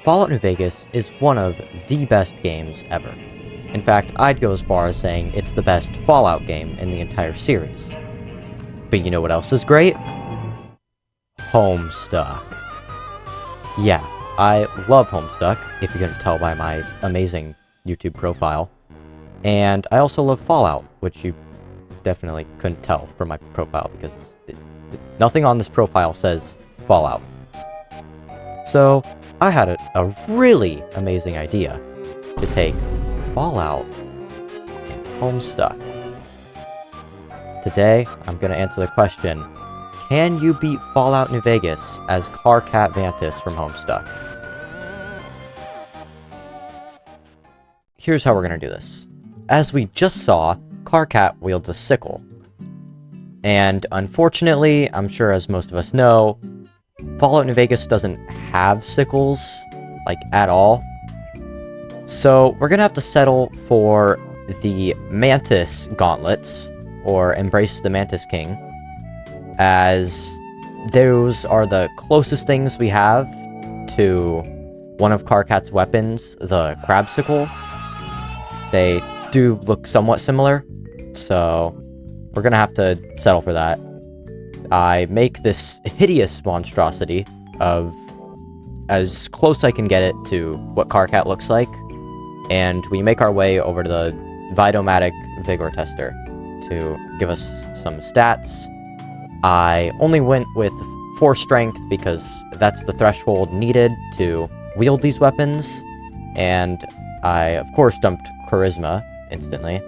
Fallout New Vegas is one of the best games ever. In fact, I'd go as far as saying it's the best Fallout game in the entire series. But you know what else is great? Homestuck. Yeah, I love Homestuck, if you couldn't tell by my amazing YouTube profile. And I also love Fallout, which you definitely couldn't tell from my profile, because nothing on this profile says Fallout. So, I had a really amazing idea to take Fallout and Homestuck. Today, I'm going to answer the question, can you beat Fallout New Vegas as Karkat Vantas from Homestuck? Here's how we're going to do this. As we just saw, Karkat wields a sickle. And unfortunately, I'm sure as most of us know, Fallout New Vegas doesn't have sickles, like, at all. So, we're gonna have to settle for the Mantis gauntlets, or Embrace the Mantis King, as those are the closest things we have to one of Karkat's weapons, the Crabsicle. They do look somewhat similar, so we're gonna have to settle for that. I make this hideous monstrosity of as close I can get it to what Karkat looks like, and we make our way over to the Vitomatic Vigor Tester to give us some stats. I only went with 4 strength because that's the threshold needed to wield these weapons, and I of course dumped charisma instantly.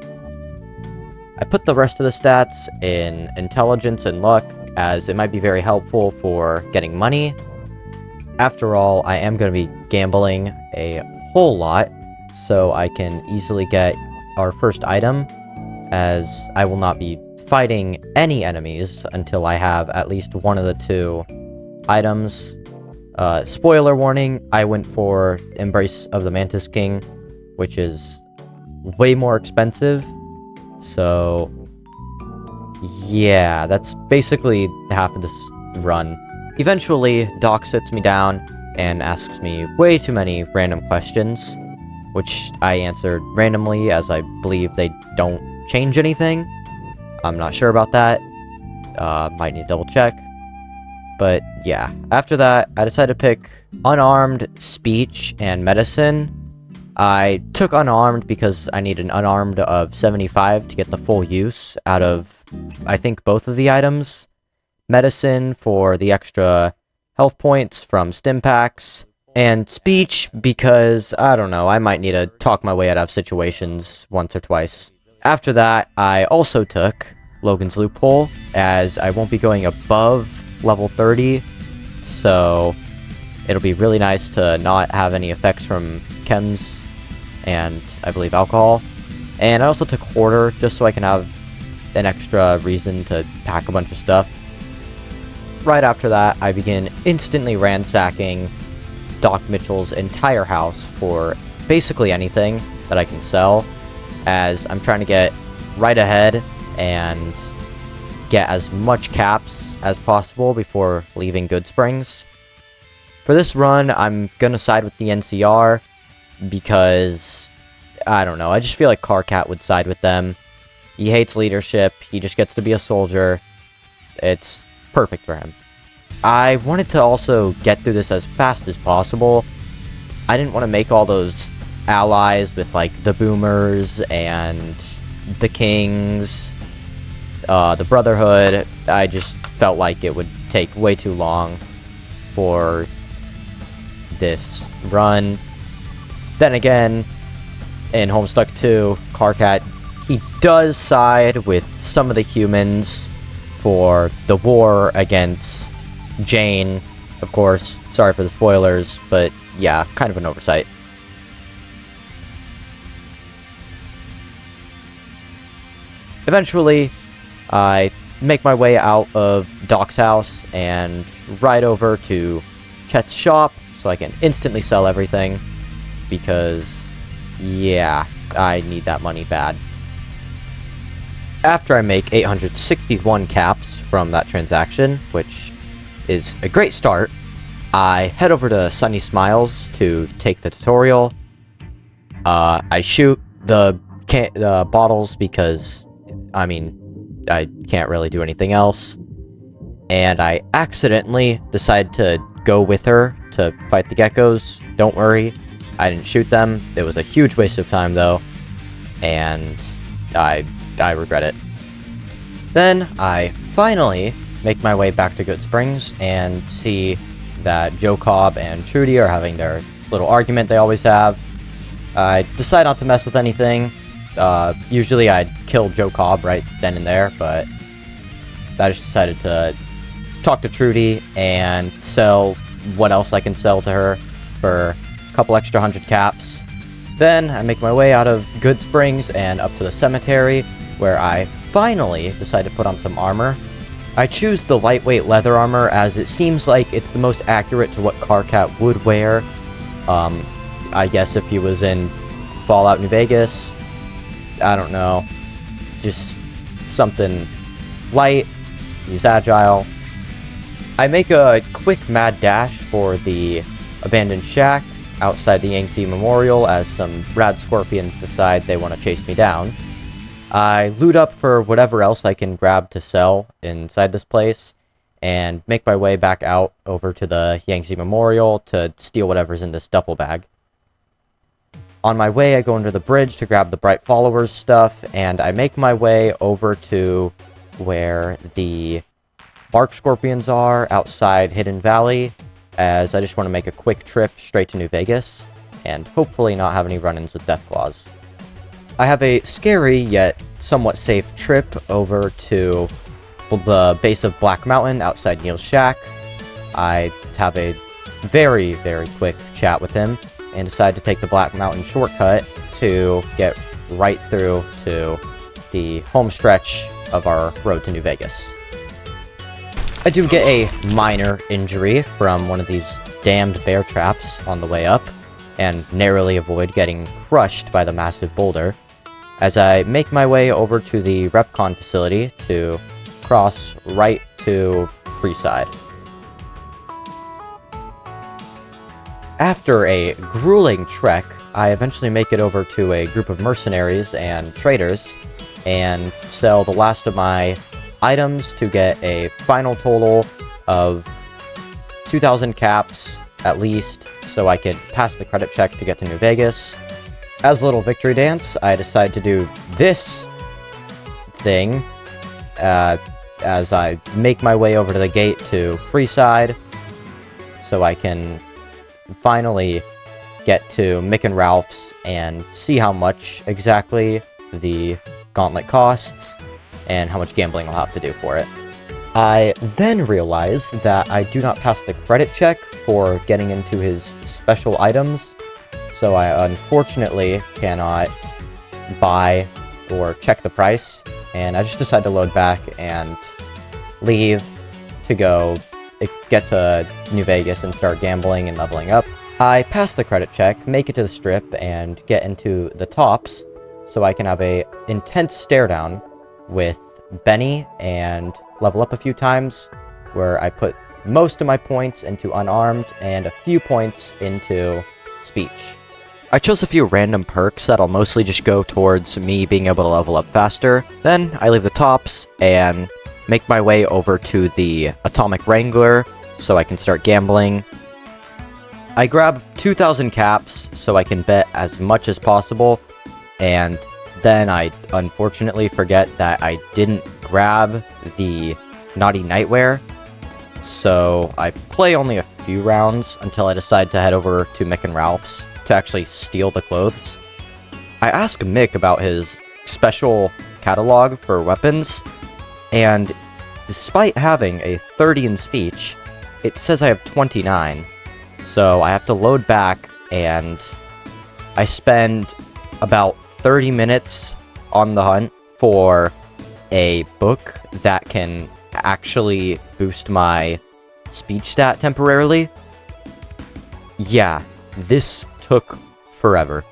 I put the rest of the stats in intelligence and luck, as it might be very helpful for getting money. After all, I am going to be gambling a whole lot, so I can easily get our first item, as I will not be fighting any enemies until I have at least one of the 2 items. Spoiler warning, I went for Embrace of the Mantis King, which is way more expensive, so yeah, that's basically half of this run. Eventually, Doc sits me down and asks me way too many random questions, which I answered randomly, as I believe they don't change anything. I'm not sure about that. Might need to double check. But yeah, after that, I decided to pick Unarmed, Speech, and Medicine. I took Unarmed because I need an Unarmed of 75 to get the full use out of, I think, both of the items. Medicine for the extra health points from stim packs. And Speech because, I don't know, I might need to talk my way out of situations once or twice. After that, I also took Logan's Loophole, as I won't be going above level 30, so it'll be really nice to not have any effects from chems and, I believe, alcohol. And I also took Hoarder, just so I can have an extra reason to pack a bunch of stuff. Right after that, I begin instantly ransacking Doc Mitchell's entire house for basically anything that I can sell, as I'm trying to get right ahead and get as much caps as possible before leaving Goodsprings. For this run, I'm gonna side with the NCR, because, I don't know, I just feel like Karkat would side with them. He hates leadership, he just gets to be a soldier. It's perfect for him. I wanted to also get through this as fast as possible. I didn't want to make all those allies with, like, the Boomers and the Kings, the Brotherhood. I just felt like it would take way too long for this run. Then again, in Homestuck 2, Karkat, he does side with some of the humans for the war against Jane. Of course, sorry for the spoilers, but yeah, kind of an oversight. Eventually, I make my way out of Doc's house and ride over to Chet's shop so I can instantly sell everything, because, yeah, I need that money bad. After I make 861 caps from that transaction, which is a great start, I head over to Sunny Smiles to take the tutorial. I shoot the bottles because, I mean, I can't really do anything else. And I accidentally decide to go with her to fight the geckos. Don't worry, I didn't shoot them. It was a huge waste of time, though. And I regret it. Then I finally make my way back to Good Springs and see that Joe Cobb and Trudy are having their little argument they always have. I decide not to mess with anything. Usually I'd kill Joe Cobb right then and there, but I just decided to talk to Trudy and sell what else I can sell to her for a couple extra 100 caps. Then I make my way out of Good Springs and up to the cemetery, where I finally decide to put on some armor. I choose the lightweight leather armor as it seems like it's the most accurate to what Karkat would wear. I guess if he was in Fallout New Vegas, I don't know, just something light, he's agile. I make a quick mad dash for the abandoned shack outside the Yangtze Memorial as some rad scorpions decide they want to chase me down. I loot up for whatever else I can grab to sell inside this place, and make my way back out over to the Yangtze Memorial to steal whatever's in this duffel bag. On my way, I go under the bridge to grab the Bright Followers stuff, and I make my way over to where the Bark Scorpions are outside Hidden Valley, as I just want to make a quick trip straight to New Vegas, and hopefully not have any run-ins with Deathclaws. I have a scary yet somewhat safe trip over to the base of Black Mountain outside Neil's shack. I have a very, very quick chat with him and decide to take the Black Mountain shortcut to get right through to the home stretch of our road to New Vegas. I do get a minor injury from one of these damned bear traps on the way up, and narrowly avoid getting crushed by the massive boulder, as I make my way over to the RepCon facility to cross right to Freeside. After a grueling trek, I eventually make it over to a group of mercenaries and traders, and sell the last of my items to get a final total of 2,000 caps, at least, so I could pass the credit check to get to New Vegas. As a little victory dance, I decide to do this thing, as I make my way over to the gate to Freeside, so I can finally get to Mick and Ralph's and see how much exactly the gauntlet costs, and how much gambling I'll have to do for it. I then realize that I do not pass the credit check for getting into his special items, so I unfortunately cannot buy or check the price, and I just decide to load back and leave to go get to New Vegas and start gambling and leveling up. I pass the credit check, make it to the strip, and get into the tops, so I can have a intense stare down with Benny and level up a few times, where I put most of my points into unarmed and a few points into speech. I chose a few random perks that'll mostly just go towards me being able to level up faster. Then I leave the tops and make my way over to the Atomic Wrangler so I can start gambling. I grab 2,000 caps so I can bet as much as possible, and then I unfortunately forget that I didn't grab the Naughty Nightwear, so I play only a few rounds until I decide to head over to Mick and Ralph's to actually steal the clothes. I ask Mick about his special catalog for weapons, and despite having a 30 in speech, it says I have 29, so I have to load back, and I spend about 30 minutes on the hunt for a book that can actually boost my speech stat temporarily. Yeah, this took forever,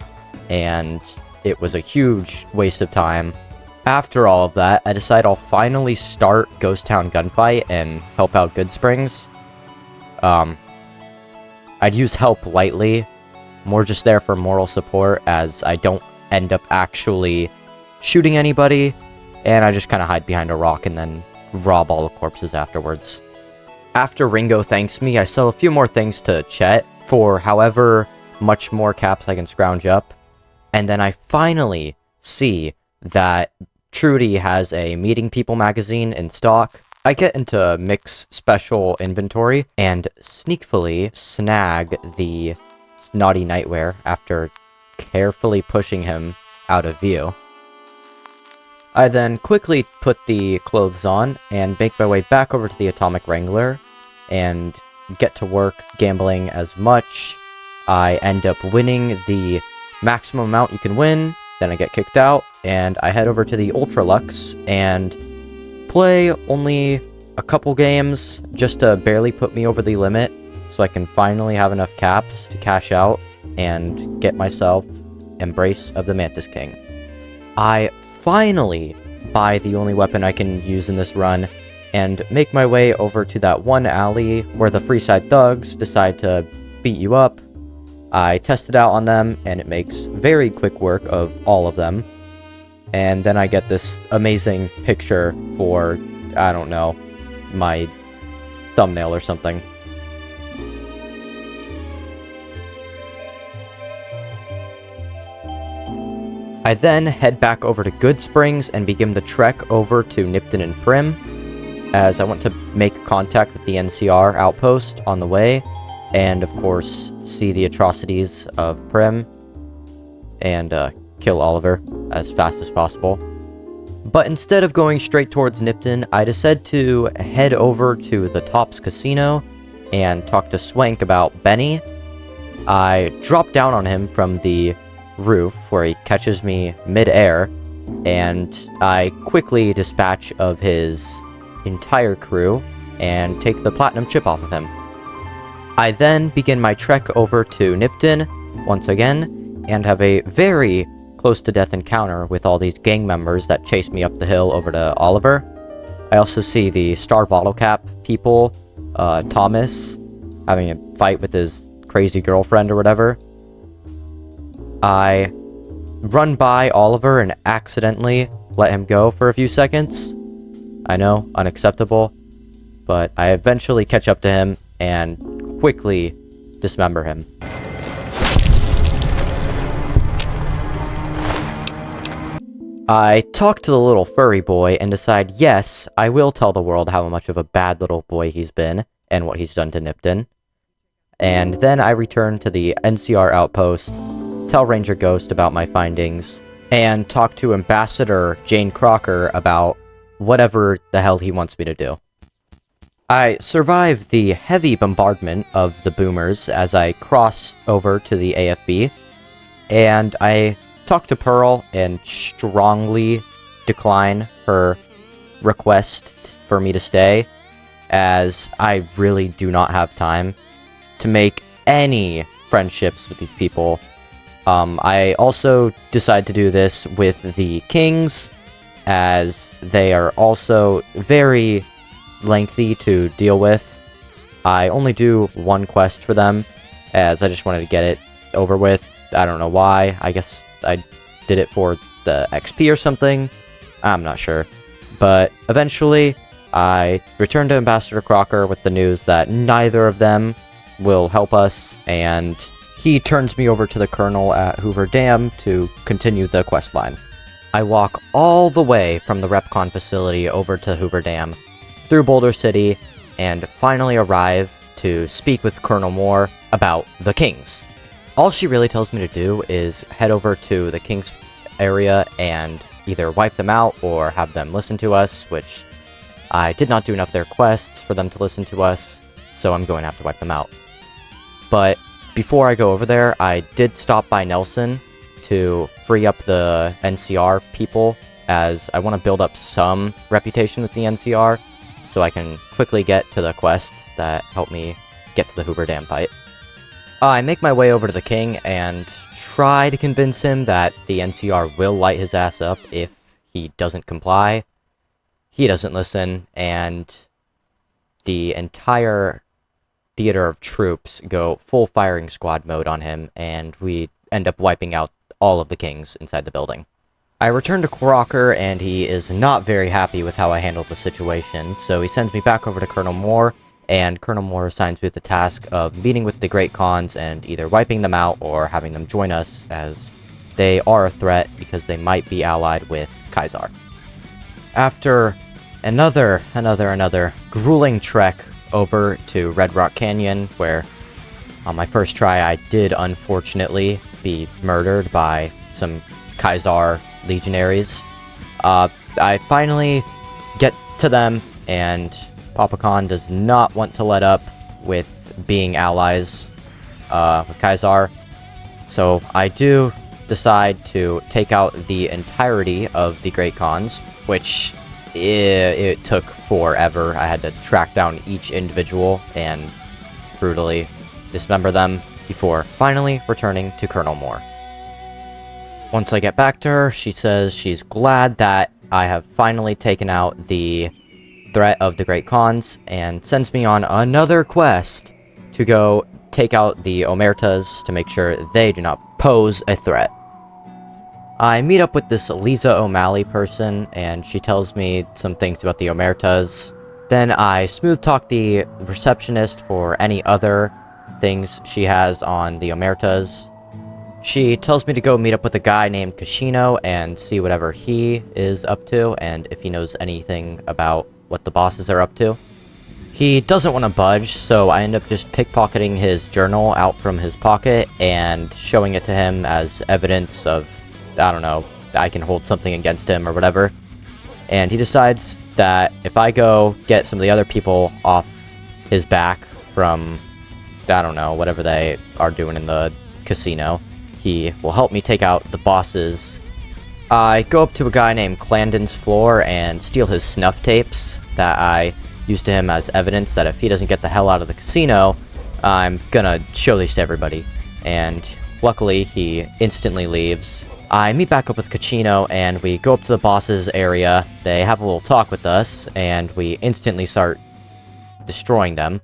and it was a huge waste of time. After all of that, I decide I'll finally start Ghost Town Gunfight and help out Good Springs. I'd use help lightly, more just there for moral support, as I don't end up actually shooting anybody, and I just kind of hide behind a rock and then rob all the corpses afterwards. After Ringo thanks me, I sell a few more things to Chet for however much more caps I can scrounge up, and then I finally see that Trudy has a Meeting People magazine in stock. I get into Mick's special inventory and sneakily snag the Naughty Nightwear after carefully pushing him out of view. I then quickly put the clothes on and make my way back over to the Atomic Wrangler and get to work gambling as much. I end up winning the maximum amount you can win, then I get kicked out, and I head over to the Ultra Lux and play only a couple games just to barely put me over the limit so I can finally have enough caps to cash out and get myself Embrace of the Mantis King. I finally buy the only weapon I can use in this run and make my way over to that one alley where the Freeside thugs decide to beat you up. I test it out on them and it makes very quick work of all of them. And then I get this amazing picture for, I don't know, my thumbnail or something. I then head back over to Goodsprings and begin the trek over to Nipton and Prim, as I want to make contact with the NCR outpost on the way, and of course see the atrocities of Prim, and kill Oliver as fast as possible. But instead of going straight towards Nipton, I decide to head over to the Tops Casino and talk to Swank about Benny. I drop down on him from the roof where he catches me mid-air, and I quickly dispatch of his entire crew and take the platinum chip off of him. I then begin my trek over to Nipton once again and have a very close to death encounter with all these gang members that chase me up the hill over to Oliver. I also see the Star Bottle Cap people, Thomas, having a fight with his crazy girlfriend or whatever. I run by Oliver and accidentally let him go for a few seconds. I know, unacceptable, but I eventually catch up to him and quickly dismember him. I talk to the little furry boy and decide, yes, I will tell the world how much of a bad little boy he's been and what he's done to Nipton. And then I return to the NCR outpost, tell Ranger Ghost about my findings, and talk to Ambassador Jane Crocker about whatever the hell he wants me to do. I survive the heavy bombardment of the boomers as I cross over to the AFB, and I talk to Pearl and strongly decline her request for me to stay, as I really do not have time to make any friendships with these people. I also decide to do this with the Kings, as they are also very lengthy to deal with. I only do one quest for them, as I just wanted to get it over with. I don't know why. I guess I did it for the XP or something. I'm not sure. But eventually, I return to Ambassador Crocker with the news that neither of them will help us, and he turns me over to the Colonel at Hoover Dam to continue the quest line. I walk all the way from the RepCon facility over to Hoover Dam, through Boulder City, and finally arrive to speak with Colonel Moore about the Kings. All she really tells me to do is head over to the Kings area and either wipe them out or have them listen to us, which I did not do enough of their quests for them to listen to us, so I'm going to have to wipe them out. But before I go over there, I did stop by Nelson to free up the NCR people, as I want to build up some reputation with the NCR, so I can quickly get to the quests that help me get to the Hoover Dam fight. I make my way over to the King and try to convince him that the NCR will light his ass up if he doesn't comply. He doesn't listen, and the entire theater of troops go full firing squad mode on him, and we end up wiping out all of the kings inside the building. I return to Crocker, and he is not very happy with how I handled the situation, so he sends me back over to Colonel Moore, and Colonel Moore assigns me the task of meeting with the Great Khans and either wiping them out or having them join us, as they are a threat because they might be allied with Kaisar. After another grueling trek over to Red Rock Canyon, where on my first try I did unfortunately be murdered by some Kaisar legionaries, I finally get to them, and Papa Khan does not want to let up with being allies with Kaisar, so I do decide to take out the entirety of the Great Khans, which it took forever. I had to track down each individual and brutally dismember them before finally returning to Colonel Moore. Once I get back to her, she says she's glad that I have finally taken out the threat of the Great Khans, and sends me on another quest to go take out the Omertas to make sure they do not pose a threat. I meet up with this Lisa O'Malley person, and she tells me some things about the Omertas. Then I smooth talk the receptionist for any other things she has on the Omertas. She tells me to go meet up with a guy named Kashino and see whatever he is up to, and if he knows anything about what the bosses are up to. He doesn't want to budge, so I end up just pickpocketing his journal out from his pocket and showing it to him as evidence of, I don't know, I can hold something against him or whatever. And he decides that if I go get some of the other people off his back from, I don't know, whatever they are doing in the casino, he will help me take out the bosses. I go up to a guy named Clandon's floor and steal his snuff tapes that I use to him as evidence that if he doesn't get the hell out of the casino, I'm gonna show these to everybody. And luckily, he instantly leaves. I meet back up with Kachino, and we go up to the boss's area. They have a little talk with us, and we instantly start destroying them.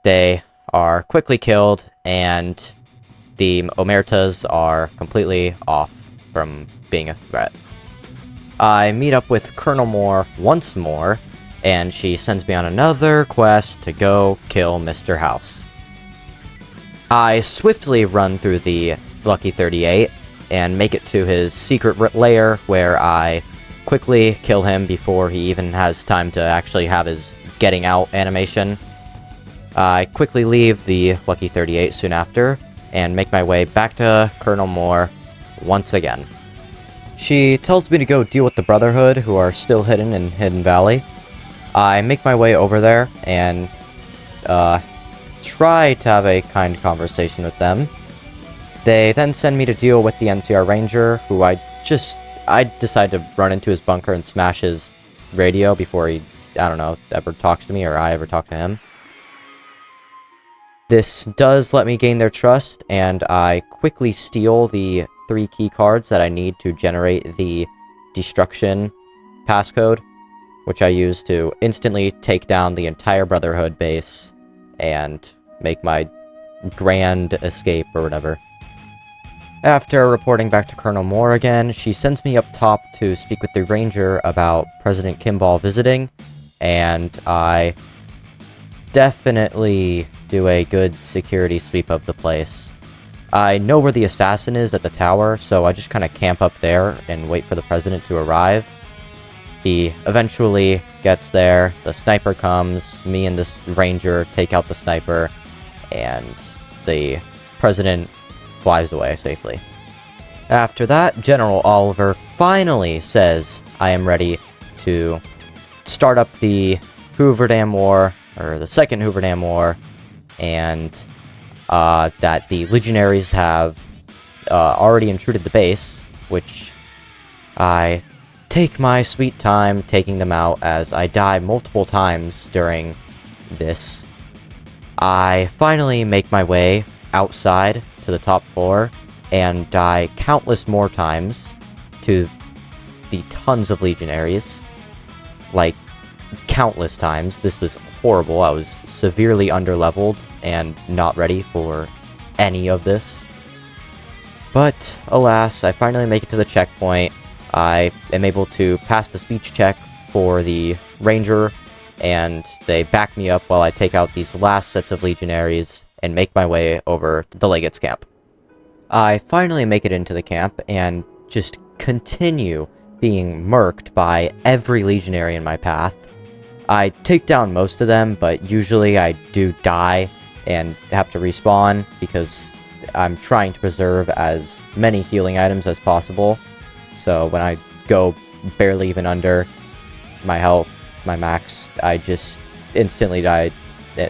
They are quickly killed, and the Omertas are completely off from being a threat. I meet up with Colonel Moore once more, and she sends me on another quest to go kill Mr. House. I swiftly run through the Lucky 38 and make it to his secret lair, where I quickly kill him before he even has time to actually have his getting out animation. I quickly leave the Lucky 38 soon after, and make my way back to Colonel Moore once again. She tells me to go deal with the Brotherhood, who are still hidden in Hidden Valley. I make my way over there, and try to have a kind conversation with them. They then send me to deal with the NCR Ranger, who I decide to run into his bunker and smash his radio before he, I don't know, ever talks to me or I ever talk to him. This does let me gain their trust, and I quickly steal the 3 key cards that I need to generate the destruction passcode, which I use to instantly take down the entire Brotherhood base and make my grand escape or whatever. After reporting back to Colonel Moore again, she sends me up top to speak with the Ranger about President Kimball visiting, and I definitely do a good security sweep of the place. I know where the assassin is at the tower, so I just kind of camp up there and wait for the president to arrive. He eventually gets there, the sniper comes, me and this ranger take out the sniper, and the president flies away safely. After that, General Oliver finally says I am ready to start up the Hoover Dam War, or the Second Hoover Dam War, and that the legionaries have already intruded the base, which I take my sweet time taking them out as I die multiple times during this. I finally make my way outside to the top floor and die countless more times to the tons of legionaries. Like, countless times. This was horrible. I was severely underleveled and not ready for any of this. But, alas, I finally make it to the checkpoint. I am able to pass the speech check for the ranger, and they back me up while I take out these last sets of legionaries and make my way over to the Legate's camp. I finally make it into the camp and just continue being murked by every legionary in my path. I take down most of them, but usually I do die and have to respawn because I'm trying to preserve as many healing items as possible. So when I go barely even under my health, my max, I just instantly die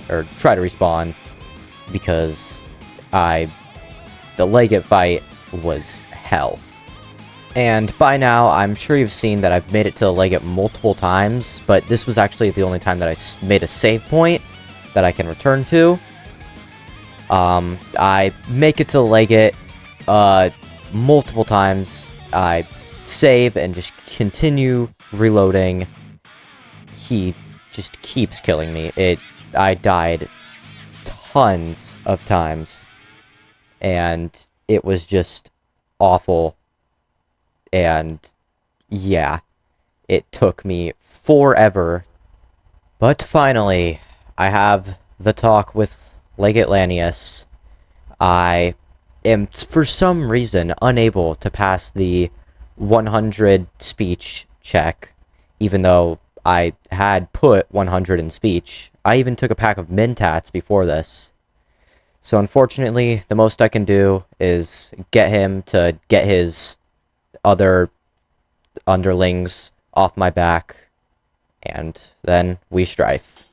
or try to respawn because the Legate fight was hell. And by now, I'm sure you've seen that I've made it to the Legate multiple times, but this was actually the only time that I made a save point that I can return to. I make it to the Legate multiple times. I save and just continue reloading. He just keeps killing me. I died tons of times, and it was just awful. And yeah, it took me forever. But finally, I have the talk with Legate Lanius. I am, for some reason, unable to pass the 100 speech check, even though I had put 100 in speech. I even took a pack of Mentats before this. So unfortunately, the most I can do is get him to get his other underlings off my back, and then we strife.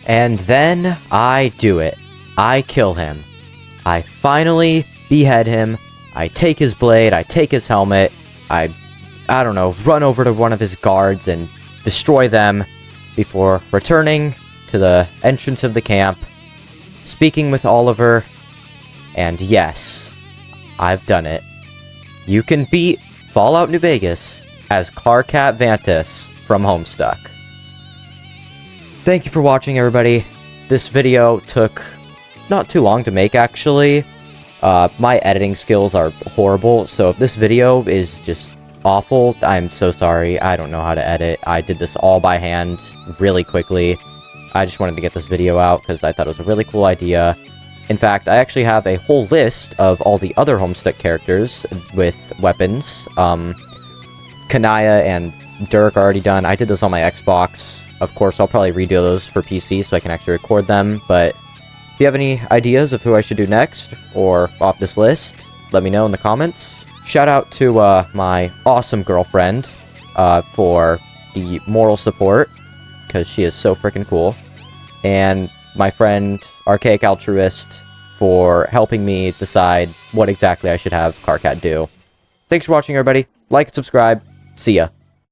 And then I do it. I kill him. I finally behead him. I take his blade, I take his helmet, I don't know, run over to one of his guards and destroy them before returning to the entrance of the camp, speaking with Oliver, and yes, I've done it. You can beat Fallout New Vegas as Karkat Vantas from Homestuck. Thank you for watching, everybody. This video took not too long to make, actually. My editing skills are horrible, so if this video is just awful, I'm so sorry. I don't know how to edit. I did this all by hand really quickly. I just wanted to get this video out because I thought it was a really cool idea. In fact, I actually have a whole list of all the other Homestuck characters with weapons. Kanaya and Dirk are already done. I did this on my Xbox. Of course, I'll probably redo those for PC so I can actually record them, but if you have any ideas of who I should do next, or off this list, let me know in the comments. Shout out to my awesome girlfriend for the moral support, because she is so freaking cool, and my friend Archaic Altruist for helping me decide what exactly I should have Karkat do. Thanks for watching, everybody. Like and subscribe. See ya.